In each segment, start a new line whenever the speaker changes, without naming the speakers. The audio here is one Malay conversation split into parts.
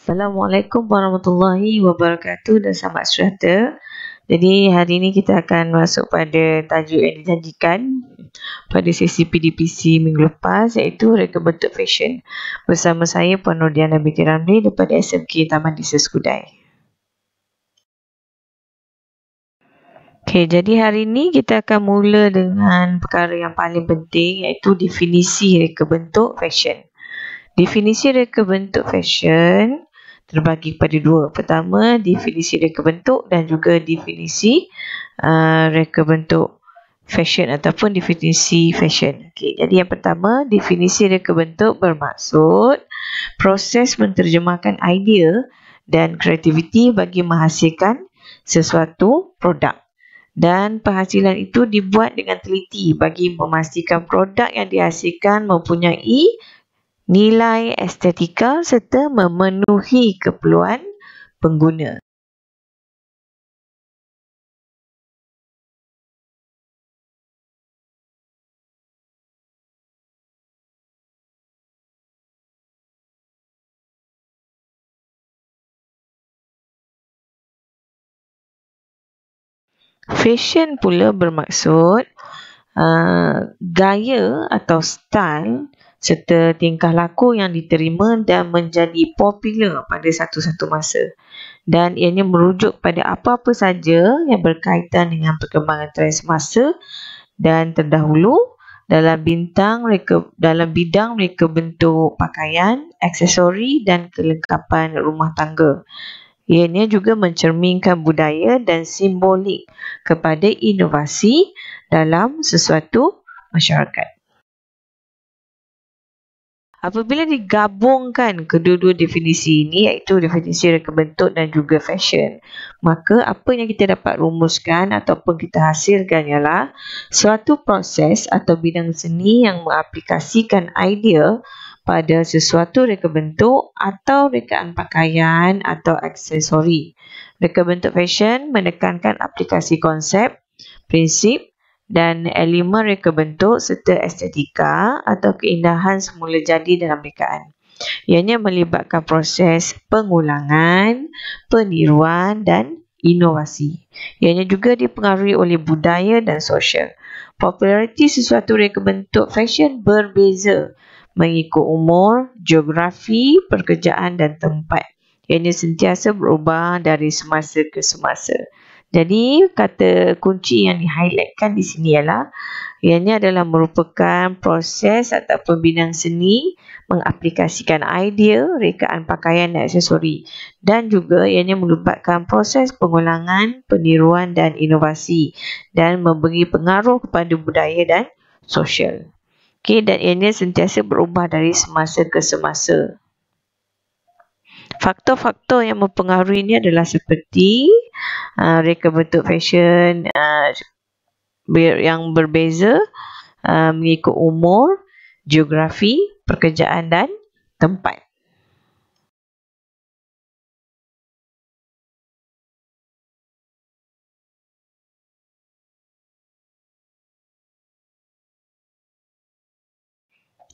Assalamualaikum warahmatullahi wabarakatuh dan selamat sejahtera. Jadi hari ini kita akan masuk pada tajuk yang dijanjikan pada sesi PDPC minggu lepas, iaitu reka bentuk fashion. Bersama saya Puan Nurdiana binti Ramli daripada SMK Taman Desa Skudai. Okey, jadi hari ini kita akan mula dengan perkara yang paling penting, iaitu definisi reka bentuk fashion. Definisi reka bentuk fashion terbagi kepada dua. Pertama, definisi reka bentuk dan juga definisi reka bentuk fashion ataupun definisi fashion. Okey, jadi yang pertama, definisi reka bentuk bermaksud proses menterjemahkan idea dan kreativiti bagi menghasilkan sesuatu produk. Dan penghasilan itu dibuat dengan teliti bagi memastikan produk yang dihasilkan mempunyai nilai estetika serta memenuhi keperluan pengguna. Fashion pula bermaksud gaya atau style serta tingkah laku yang diterima dan menjadi popular pada satu-satu masa. Dan ianya merujuk pada apa-apa saja yang berkaitan dengan perkembangan trend semasa dan terdahulu dalam bidang reka bentuk pakaian, aksesori dan kelengkapan rumah tangga. Ianya juga mencerminkan budaya dan simbolik kepada inovasi dalam sesuatu masyarakat. Apabila digabungkan kedua-dua definisi ini, iaitu definisi reka bentuk dan juga fashion, maka apa yang kita dapat rumuskan ataupun kita hasilkan ialah suatu proses atau bidang seni yang mengaplikasikan idea pada sesuatu reka bentuk atau rekaan pakaian atau aksesori. Reka bentuk fashion menekankan aplikasi konsep, prinsip dan elemen reka bentuk serta estetika atau keindahan semula jadi dalam rekaan. Ianya melibatkan proses pengulangan, peniruan dan inovasi. Ianya juga dipengaruhi oleh budaya dan sosial. Populariti sesuatu reka bentuk fashion berbeza mengikut umur, geografi, pekerjaan dan tempat. Ianya sentiasa berubah dari semasa ke semasa. Jadi, kata kunci yang di-highlightkan di sini ialah ianya adalah merupakan proses ataupun bidang seni mengaplikasikan idea, rekaan pakaian dan aksesori, dan juga ianya melibatkan proses pengulangan, peniruan dan inovasi dan memberi pengaruh kepada budaya dan sosial. Okey, dan ianya sentiasa berubah dari semasa ke semasa. Faktor-faktor yang mempengaruhi ini adalah seperti reka bentuk fashion yang berbeza mengikut umur, geografi, pekerjaan dan tempat.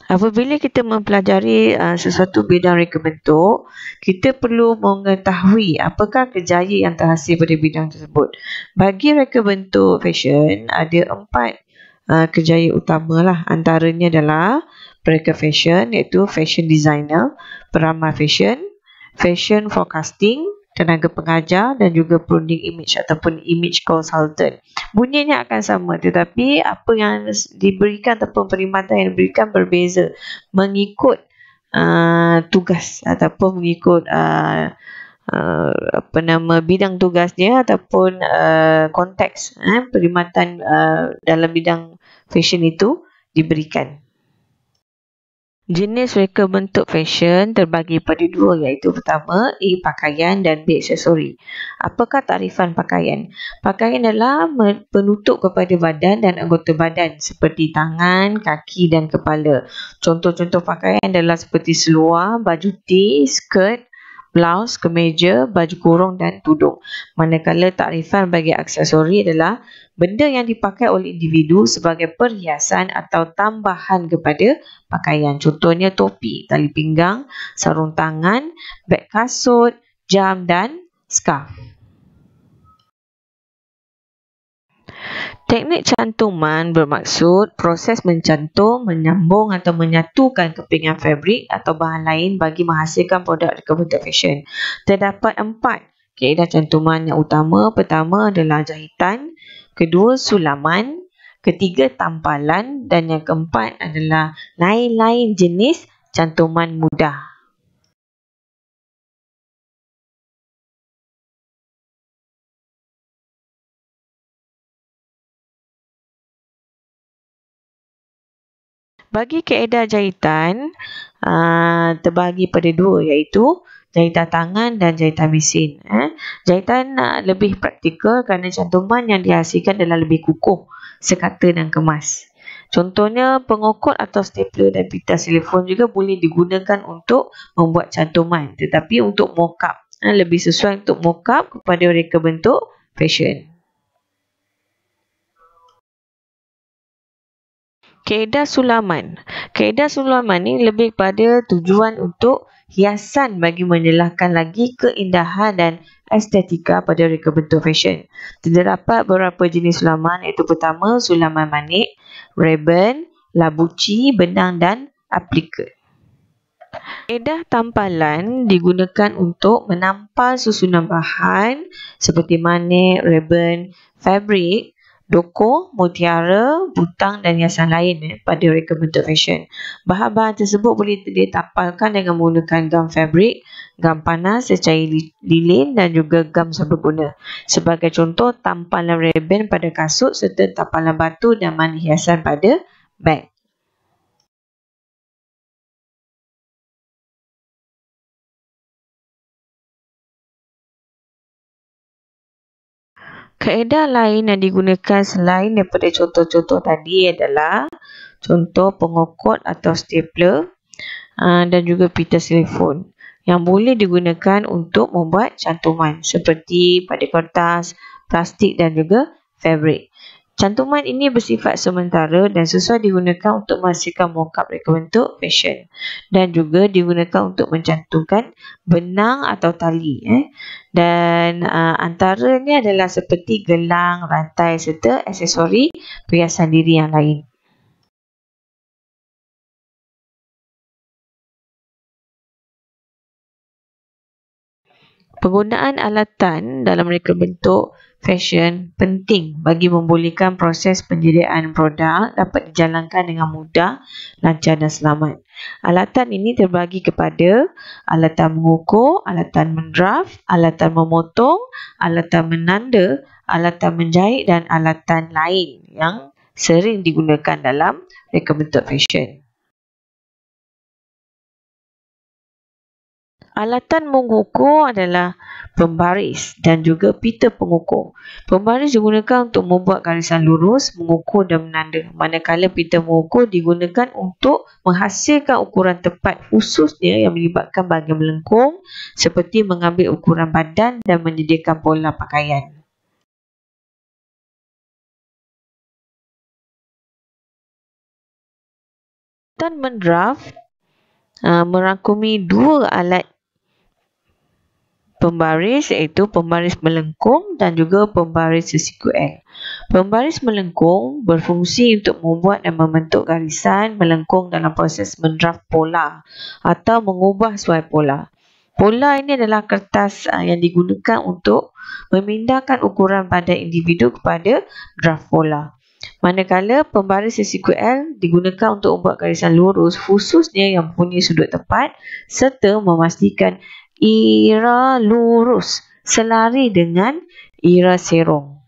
Apabila kita mempelajari sesuatu bidang reka bentuk, kita perlu mengetahui apakah kejayaan yang terhasil pada bidang tersebut. Bagi reka bentuk fashion, ada 4 kejayaan utama lah. Antaranya adalah pereka fashion, iaitu fashion designer, peramal fashion, fashion forecasting, tenaga pengajar dan juga branding image ataupun image consultant. Bunyinya akan sama, tetapi apa yang diberikan ataupun perkhidmatan yang diberikan berbeza mengikut tugas ataupun mengikut bidang tugasnya ataupun konteks perkhidmatan dalam bidang fashion itu diberikan. Jenis reka bentuk fashion terbagi pada dua, iaitu pertama, A. Pakaian dan B. Aksesori. Apakah tarifan pakaian? Pakaian adalah penutup kepada badan dan anggota badan seperti tangan, kaki dan kepala. Contoh-contoh pakaian adalah seperti seluar, baju tee, skirt, blouse, kemeja, baju kurung dan tudung. Manakala takrifan bagi aksesori adalah benda yang dipakai oleh individu sebagai perhiasan atau tambahan kepada pakaian. Contohnya topi, tali pinggang, sarung tangan, beg kasut, jam dan scarf. Teknik cantuman bermaksud proses mencantum, menyambung atau menyatukan kepingan fabrik atau bahan lain bagi menghasilkan produk berbentuk fashion. Terdapat 4 kaedah cantuman yang utama. Pertama adalah jahitan, kedua sulaman, ketiga tampalan dan yang keempat adalah lain-lain jenis cantuman mudah. Bagi kaedah jahitan, terbahagi pada dua, iaitu jahitan tangan dan jahitan mesin. Jahitan lebih praktikal kerana cantuman yang dihasilkan adalah lebih kukuh, sekata dan kemas. Contohnya, pengokot atau stapler dan pita telefon juga boleh digunakan untuk membuat cantuman. Tetapi untuk mock-up, lebih sesuai untuk mock-up kepada reka bentuk fashion. Kaedah sulaman. Kaedah sulaman ni lebih pada tujuan untuk hiasan bagi menjelaskan lagi keindahan dan estetika pada reka bentuk fashion. Terdapat beberapa jenis sulaman, iaitu pertama sulaman manik, ribbon, labuci, benang dan aplikat. Kaedah tampalan digunakan untuk menampal susunan bahan seperti manik, ribbon, fabrik, doko, mutiara, butang dan hiasan lain pada reka bentuk fashion. Bahan-bahan tersebut boleh ditampalkan dengan menggunakan gam fabrik, gam panas, secair lilin dan juga gam serbaguna. Sebagai contoh, tampalan ribbon pada kasut serta tampalan batu dan manik hiasan pada beg. Kaedah lain yang digunakan selain daripada contoh-contoh tadi adalah contoh pengokot atau stapler dan juga pita telefon yang boleh digunakan untuk membuat cantuman seperti pada kertas, plastik dan juga fabrik. Cantuman ini bersifat sementara dan sesuai digunakan untuk menghasilkan mock-up reka bentuk fashion dan juga digunakan untuk mencantumkan benang atau tali. Dan antaranya adalah seperti gelang, rantai serta aksesori perhiasan diri yang lain. Penggunaan alatan dalam reka bentuk fashion penting bagi membolehkan proses penyediaan produk dapat dijalankan dengan mudah, lancar dan selamat. Alatan ini terbagi kepada alatan mengukur, alatan mendraft, alatan memotong, alatan menanda, alatan menjahit dan alatan lain yang sering digunakan dalam reka bentuk fashion. Alatan mengukur adalah pembaris dan juga pita pengukur. Pembaris digunakan untuk membuat garisan lurus, mengukur dan menanda. Manakala pita mengukur digunakan untuk menghasilkan ukuran tepat khususnya yang melibatkan bahagian melengkung seperti mengambil ukuran badan dan menyediakan pola pakaian. Alatan mendraft merangkumi dua alat pembaris, iaitu pembaris melengkung dan juga pembaris sesiku L. Pembaris melengkung berfungsi untuk membuat dan membentuk garisan melengkung dalam proses mendraft pola atau mengubah suai pola. Pola ini adalah kertas yang digunakan untuk memindahkan ukuran badan individu kepada draft pola. Manakala pembaris sesiku L digunakan untuk membuat garisan lurus khususnya yang mempunyai sudut tepat serta memastikan ira lurus selari dengan ira serong.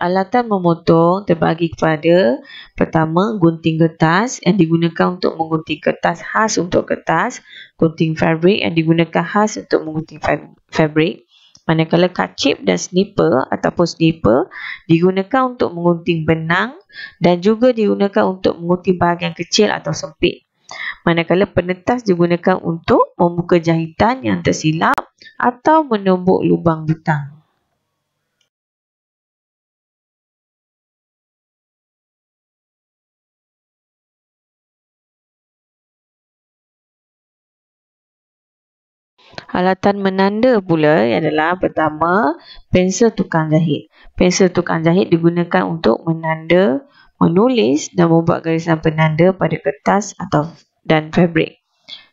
Alatan memotong terbagi kepada pertama gunting kertas yang digunakan untuk menggunting kertas khas untuk kertas, gunting fabrik yang digunakan khas untuk menggunting fabrik, Manakala kacip dan sniper ataupun sniper digunakan untuk mengunting benang dan juga digunakan untuk mengunting bahagian kecil atau sempit. Manakala penetas digunakan untuk membuka jahitan yang tersilap atau menumbuk lubang butang. Alatan menanda pula adalah pertama, pensel tukang jahit. Pensel tukang jahit digunakan untuk menanda, menulis dan membuat garisan penanda pada kertas dan fabrik.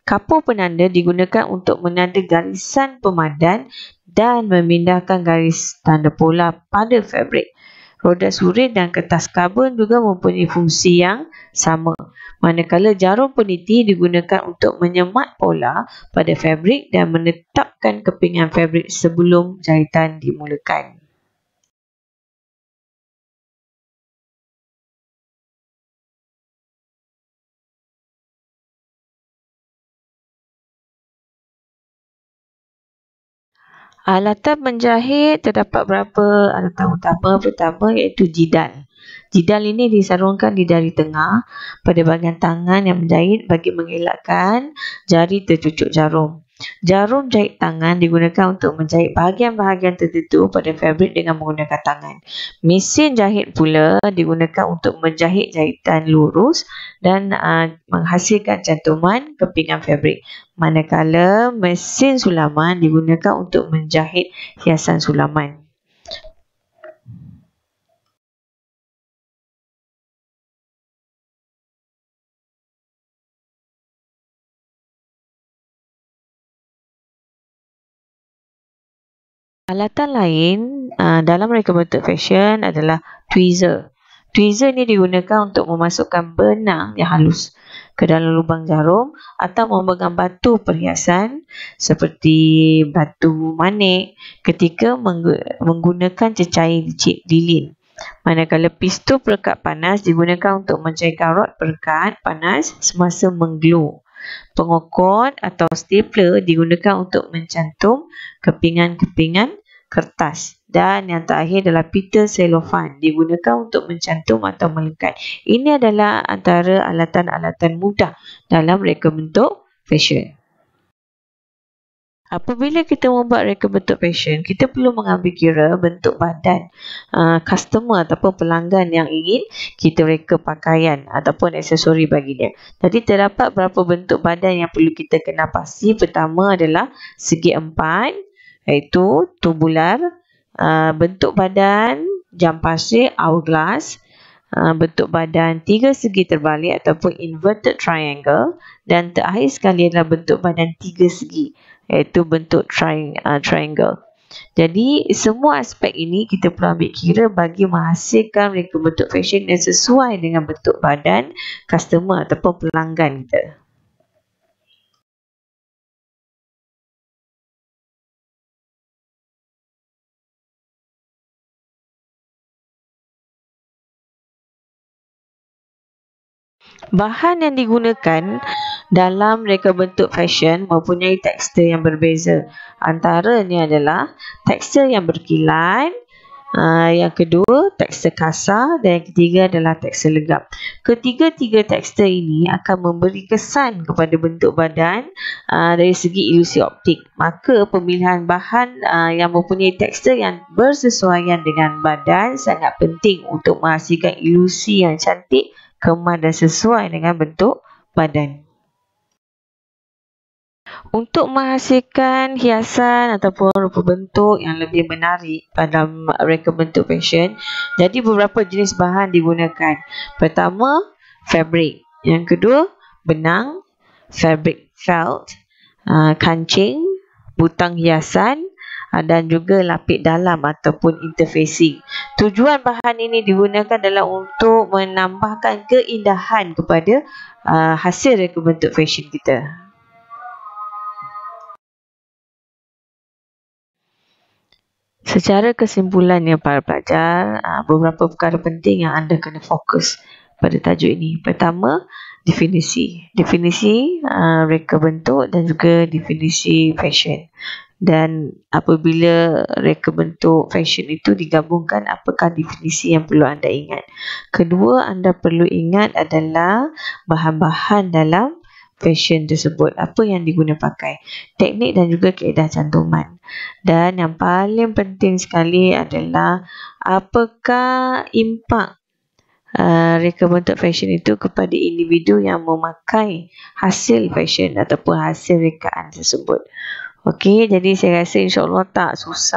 Kapur penanda digunakan untuk menanda garisan pemadan dan memindahkan garis tanda pola pada fabrik. Roda surit dan kertas karbon juga mempunyai fungsi yang sama. Manakala jarum peniti digunakan untuk menyemat pola pada fabrik dan menetapkan kepingan fabrik sebelum jahitan dimulakan. Alatan menjahit terdapat beberapa alatan utama. Pertama iaitu jidal. Jidal ini disarungkan di jari tengah pada bahagian tangan yang menjahit bagi mengelakkan jari tercucuk jarum. Jarum jahit tangan digunakan untuk menjahit bahagian-bahagian tertentu pada fabrik dengan menggunakan tangan. Mesin jahit pula digunakan untuk menjahit jahitan lurus dan menghasilkan cantuman kepingan fabrik. Manakala mesin sulaman digunakan untuk menjahit hiasan sulaman. Alatan lain dalam reka bentuk fashion adalah tweezer. Tweezer ini digunakan untuk memasukkan benang yang halus ke dalam lubang jarum atau memegang batu perhiasan seperti batu manik ketika menggunakan cecair lilin. Manakala pistol perekat panas digunakan untuk mencairkan rod perekat panas semasa mengglue. Pengokot atau stapler digunakan untuk mencantum kepingan-kepingan kertas. Dan yang terakhir adalah pita selofan digunakan untuk mencantum atau melekat. Ini adalah antara alatan-alatan mudah dalam reka bentuk fashion. Apabila kita membuat reka bentuk fashion, kita perlu mengambil kira bentuk badan customer ataupun pelanggan yang ingin kita reka pakaian ataupun aksesori baginya. Jadi terdapat beberapa bentuk badan yang perlu kita kenal pasti. Pertama adalah segi empat, iaitu tubular, bentuk badan jam pasir hourglass, bentuk badan tiga segi terbalik ataupun inverted triangle, dan terakhir sekali adalah bentuk badan tiga segi, iaitu bentuk triangle. Jadi semua aspek ini kita perlu ambil kira bagi menghasilkan reka bentuk fashion yang sesuai dengan bentuk badan customer ataupun pelanggan kita. Bahan yang digunakan dalam reka bentuk fashion mempunyai tekstur yang berbeza. Antaranya adalah tekstur yang berkilat, yang kedua tekstur kasar, dan yang ketiga adalah tekstur legap. Ketiga-tiga tekstur ini akan memberi kesan kepada bentuk badan dari segi ilusi optik. Maka pemilihan bahan yang mempunyai tekstur yang bersesuaian dengan badan sangat penting untuk menghasilkan ilusi yang cantik, kemar dan sesuai dengan bentuk badan. Untuk menghasilkan hiasan ataupun rupa bentuk yang lebih menarik dalam reka bentuk fashion, jadi beberapa jenis bahan digunakan. Pertama, fabrik. Yang kedua, benang, fabrik felt, kancing, butang hiasan, dan juga lapik dalam ataupun interfacing. Tujuan bahan ini digunakan adalah untuk menambahkan keindahan kepada hasil reka bentuk fashion kita. Secara kesimpulannya para pelajar, beberapa perkara penting yang anda kena fokus pada tajuk ini. Pertama, definisi. Definisi reka bentuk dan juga definisi fashion. Dan apabila reka bentuk fashion itu digabungkan, apakah definisi yang perlu anda ingat? Kedua, anda perlu ingat adalah bahan-bahan dalam fashion tersebut, apa yang diguna pakai, teknik dan juga kaedah cantuman. Dan yang paling penting sekali adalah apakah impak reka bentuk fashion itu kepada individu yang memakai hasil fashion ataupun hasil rekaan tersebut. Okey, jadi saya rasa insya-Allah tak susah